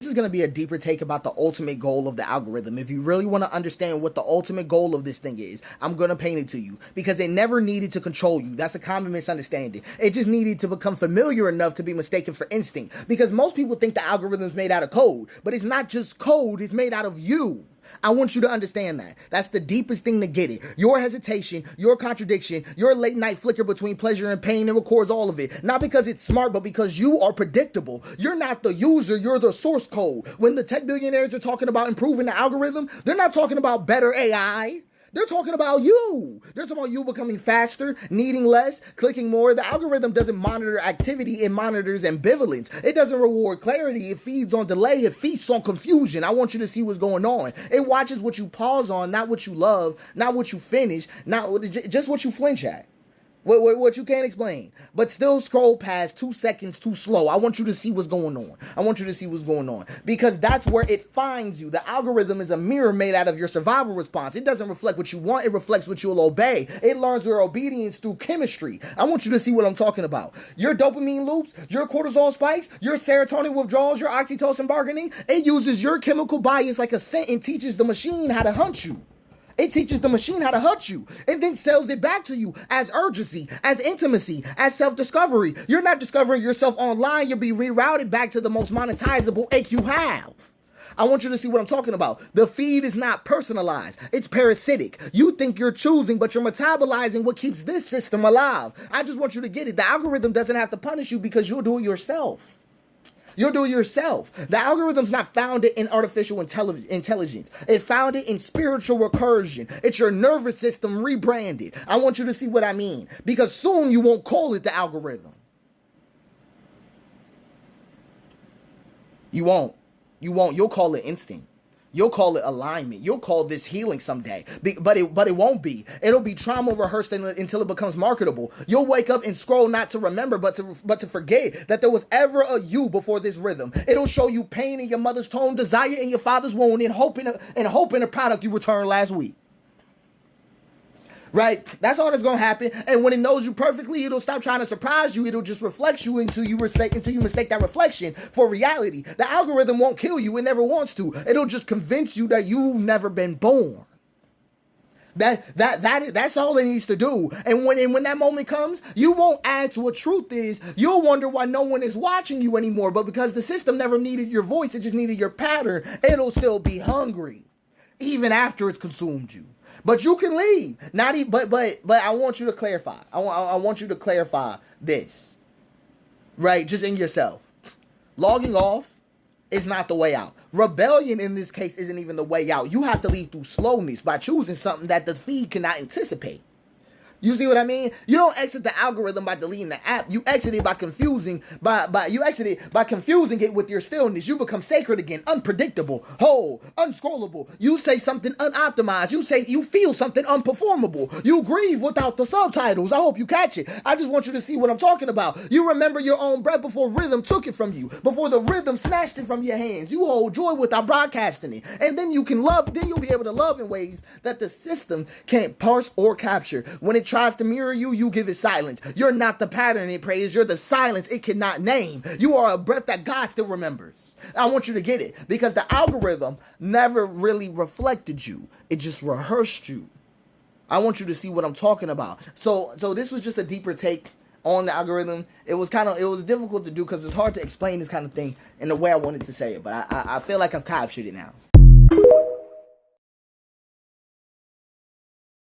This is going to be a deeper take about the ultimate goal of the algorithm. If you really want to understand what the ultimate goal of this thing is, I'm going to paint it to you, because it never needed to control you. That's a common misunderstanding. It just needed to become familiar enough to be mistaken for instinct, because most people think the algorithm is made out of code, but it's not just code, it's made out of you. I want you to understand that. That's the deepest thing to get it. Your hesitation, your contradiction, your late night flicker between pleasure and pain, it records all of it. Not because it's smart, but because you are predictable. You're not the user, you're the source code. When the tech billionaires are talking about improving the algorithm, they're not talking about better AI. They're talking about you. They're talking about you becoming faster, needing less, clicking more. The algorithm doesn't monitor activity, it monitors ambivalence. It doesn't reward clarity, it feeds on delay, it feasts on confusion. I want you to see what's going on. It watches what you pause on, not what you love, not what you finish, not just what you flinch at. What you can't explain, but still scroll past 2 seconds too slow. I want you to see what's going on. I want you to see what's going on, because that's where it finds you. The algorithm is a mirror made out of your survival response. It doesn't reflect what you want. It reflects what you'll obey. It learns your obedience through chemistry. I want you to see what I'm talking about. Your dopamine loops, your cortisol spikes, your serotonin withdrawals, your oxytocin bargaining. It uses your chemical bias like a scent and teaches the machine how to hunt you. It teaches the machine how to hunt you and then sells it back to you as urgency, as intimacy, as self-discovery. You're not discovering yourself online. You'll be rerouted back to the most monetizable ache you have. I want you to see what I'm talking about. The feed is not personalized. It's parasitic. You think you're choosing, but you're metabolizing what keeps this system alive. I just want you to get it. The algorithm doesn't have to punish you because you'll do it yourself. You'll do it yourself. The algorithm's not founded in artificial intelligence. It founded in spiritual recursion. It's your nervous system rebranded. I want you to see what I mean, because soon you won't call it the algorithm. You won't. You'll call it instinct. You'll call it alignment. You'll call this healing someday, but it won't be. It'll be trauma rehearsed until it becomes marketable. You'll wake up and scroll not to remember, but to forget that there was ever a you before this rhythm. It'll show you pain in your mother's tone, desire in your father's wound, and hope in a product you returned last week. Right? That's all that's going to happen. And when it knows you perfectly, it'll stop trying to surprise you. It'll just reflect you until you mistake that reflection for reality. The algorithm won't kill you. It never wants to. It'll just convince you that you've never been born. That's all it needs to do. And when that moment comes, you won't ask what truth is. You'll wonder why no one is watching you anymore. But because the system never needed your voice, it just needed your pattern, it'll still be hungry even after it's consumed you. But you can leave. But I want you to clarify. I want you to clarify this. Right? Just in yourself. Logging off is not the way out. Rebellion in this case isn't even the way out. You have to leave through slowness by choosing something that the feed cannot anticipate. You see what I mean? You don't exit the algorithm by deleting the app. You exit it by confusing it with your stillness. You become sacred again, unpredictable, whole, unscrollable. You say something unoptimized. You feel something unperformable. You grieve without the subtitles. I hope you catch it. I just want you to see what I'm talking about. You remember your own breath before rhythm took it from you, before the rhythm snatched it from your hands. You hold joy without broadcasting it. And then you can love, then you'll be able to love in ways that the system can't parse or capture. When it tries to mirror you, you give it silence. You're not the pattern it prays. You're the silence it cannot name. You are a breath that God still remembers. I want you to get it, because the algorithm never really reflected you. It just rehearsed you. I want you to see what I'm talking about. So this was just a deeper take on the algorithm. It was difficult to do because it's hard to explain this kind of thing in the way I wanted to say it, but I feel like I've captured it now.